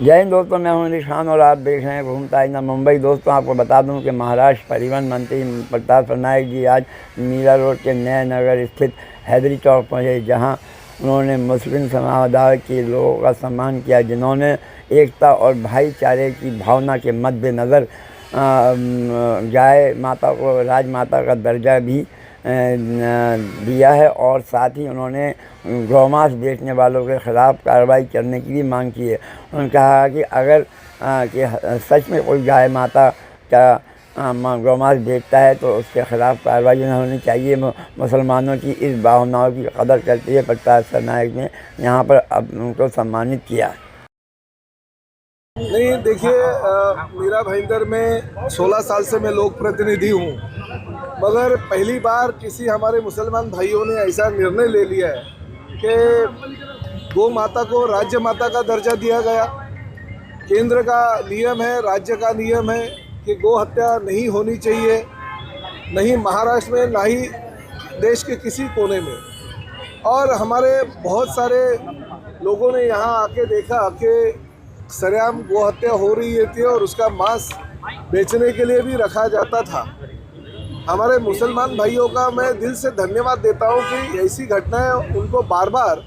जय हिंद दोस्तों, मैं हूं निशान और आप देख रहे हैं घूमता आईना मुंबई। दोस्तों, आपको बता दूं कि महाराष्ट्र परिवहन मंत्री प्रताप सरनाईक जी आज मीरा रोड के नए नगर स्थित हैदरी चौक पहुंचे, जहां उन्होंने मुस्लिम समुदाय के लोगों का सम्मान किया, जिन्होंने एकता और भाईचारे की भावना के मद्देनज़र गाय माता को राजमाता का दर्जा भी दिया है। और साथ ही उन्होंने गौमांस बेचने वालों के ख़िलाफ़ कार्रवाई करने की भी मांग की है। उन्होंने कहा कि अगर कि सच में कोई गाय माता का गौमांस बेचता है तो उसके ख़िलाफ़ कार्रवाई नहीं होनी चाहिए। मुसलमानों की इस भावनाओं की कदर करते हुए प्रताप सरनाईक ने यहाँ पर उनको सम्मानित किया। नहीं, देखिए, मीरा भाईंदर में 16 साल से मैं लोक प्रतिनिधि हूँ, मगर पहली बार किसी हमारे मुसलमान भाइयों ने ऐसा निर्णय ले लिया है कि गौ माता को राज्य माता का दर्जा दिया गया। केंद्र का नियम है, राज्य का नियम है कि गौ हत्या नहीं होनी चाहिए, नहीं महाराष्ट्र में, ना ही देश के किसी कोने में। और हमारे बहुत सारे लोगों ने यहाँ आके देखा कि सरेआम गौ हत्या हो रही थी और उसका मांस बेचने के लिए भी रखा जाता था। हमारे मुसलमान भाइयों का मैं दिल से धन्यवाद देता हूं कि ऐसी घटनाएं उनको बार बार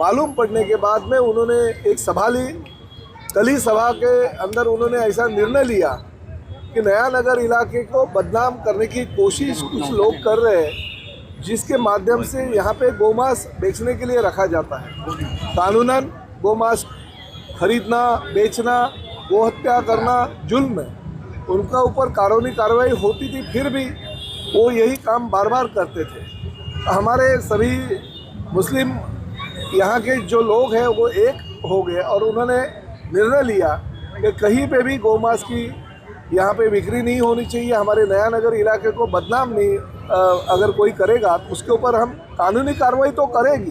मालूम पड़ने के बाद में उन्होंने एक सभा ली। कली सभा के अंदर उन्होंने ऐसा निर्णय लिया कि नया नगर इलाके को बदनाम करने की कोशिश कुछ लोग कर रहे हैं, जिसके माध्यम से यहाँ पे गोमांस बेचने के लिए रखा जाता है। कानूनन गोमांस खरीदना, बेचना, गोहत्या करना जुल्म है। उनका ऊपर कानूनी कार्रवाई होती थी, फिर भी वो यही काम बार बार करते थे। हमारे सभी मुस्लिम यहाँ के जो लोग हैं वो एक हो गए और उन्होंने निर्णय लिया कि कहीं पे भी गोमांस की यहाँ पे बिक्री नहीं होनी चाहिए। हमारे नया नगर इलाके को बदनाम नहीं अगर कोई करेगा तो उसके ऊपर हम कानूनी कार्रवाई तो करेंगी,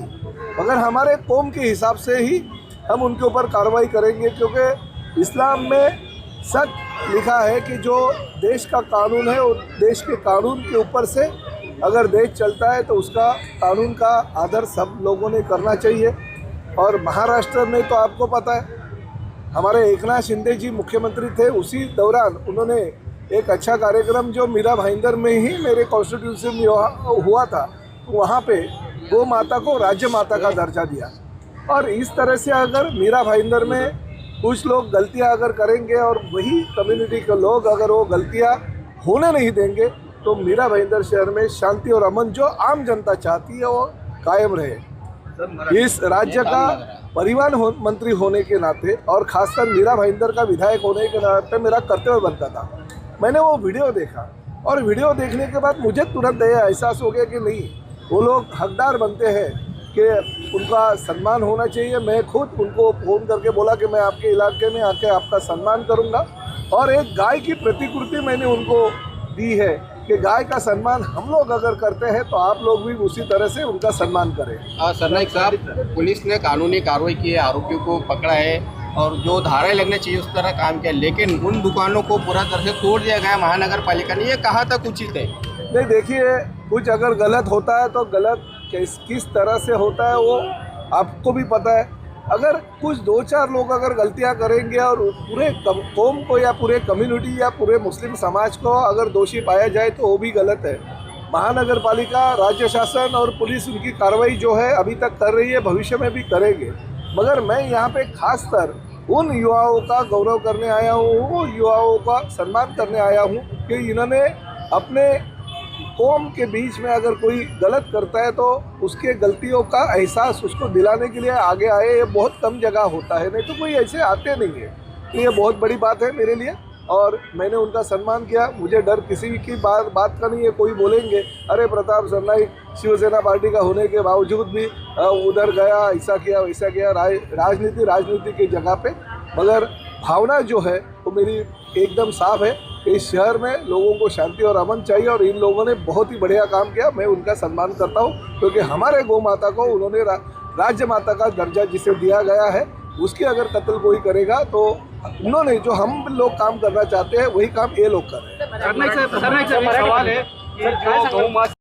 मगर हमारे कौम के हिसाब से ही हम उनके ऊपर कार्रवाई करेंगे, क्योंकि इस्लाम में सच लिखा है कि जो देश का कानून है वो देश के कानून के ऊपर से अगर देश चलता है तो उसका कानून का आदर सब लोगों ने करना चाहिए। और महाराष्ट्र में तो आपको पता है, हमारे एकनाथ शिंदे जी मुख्यमंत्री थे, उसी दौरान उन्होंने एक अच्छा कार्यक्रम जो मीरा भाईंदर में ही मेरे कॉन्स्टिट्यूंसी में हुआ था, वहाँ पे गौ माता को राज्य माता का दर्जा दिया। और इस तरह से अगर मीरा भाईंदर में कुछ लोग गलतियां अगर करेंगे और वही कम्युनिटी के लोग अगर वो गलतियां होने नहीं देंगे तो मीरा भाईंदर शहर में शांति और अमन जो आम जनता चाहती है वो कायम रहे। इस राज्य का परिवहन मंत्री होने के नाते और खासकर मीरा भाईंदर का विधायक होने के नाते मेरा कर्तव्य बनता था। मैंने वो वीडियो देखा और वीडियो देखने के बाद मुझे तुरंत यह एहसास हो गया कि नहीं, वो लोग हकदार बनते हैं कि उनका सम्मान होना चाहिए। मैं खुद उनको फ़ोन करके बोला कि मैं आपके इलाके में आके आपका सम्मान करूंगा, और एक गाय की प्रतिकृति मैंने उनको दी है कि गाय का सम्मान हम लोग अगर करते हैं तो आप लोग भी उसी तरह से उनका सम्मान करें। सरनाईक साहब, पुलिस ने कानूनी कार्रवाई की है, आरोपियों को पकड़ा है और जो धाराएं लगने चाहिए उस तरह काम किया, लेकिन उन दुकानों को पूरा तरह से तोड़ दिया गया महानगर पालिका ने। ये कहा तक उचित है? नहीं, देखिए, कुछ अगर गलत होता है तो गलत किस तरह से होता है वो आपको भी पता है। अगर कुछ 2-4 लोग अगर गलतियां करेंगे और पूरे कौम को या पूरे कम्युनिटी या पूरे मुस्लिम समाज को अगर दोषी पाया जाए तो वो भी गलत है। महानगर पालिका, राज्य शासन और पुलिस उनकी कार्रवाई जो है अभी तक कर रही है, भविष्य में भी करेंगे। मगर मैं यहाँ पे खासकर उन युवाओं का गौरव करने आया हूँ, वो युवाओं का सम्मान करने आया हूँ कि इन्होंने अपने कौम के बीच में अगर कोई गलत करता है तो उसके गलतियों का एहसास उसको दिलाने के लिए आगे आए। ये बहुत कम जगह होता है, नहीं तो कोई ऐसे आते नहीं है। तो ये बहुत बड़ी बात है मेरे लिए और मैंने उनका सम्मान किया। मुझे डर किसी की बात का नहीं है। कोई बोलेंगे अरे प्रताप सरनाईक शिवसेना पार्टी का होने के बावजूद भी उधर गया, ऐसा किया वैसा किया। राजनीति की जगह पे, मगर भावना जो है वो मेरी एकदम साफ है। इस शहर में लोगों को शांति और अमन चाहिए और इन लोगों ने बहुत ही बढ़िया काम किया। मैं उनका सम्मान करता हूँ क्योंकि हमारे गौ माता को उन्होंने राज्य माता का दर्जा जिसे दिया गया है, उसके अगर कत्ल कोई करेगा तो उन्होंने जो हम लोग काम करना चाहते हैं वही काम ये लोग कर रहे हैं। सवाल है कि जो गौ मांस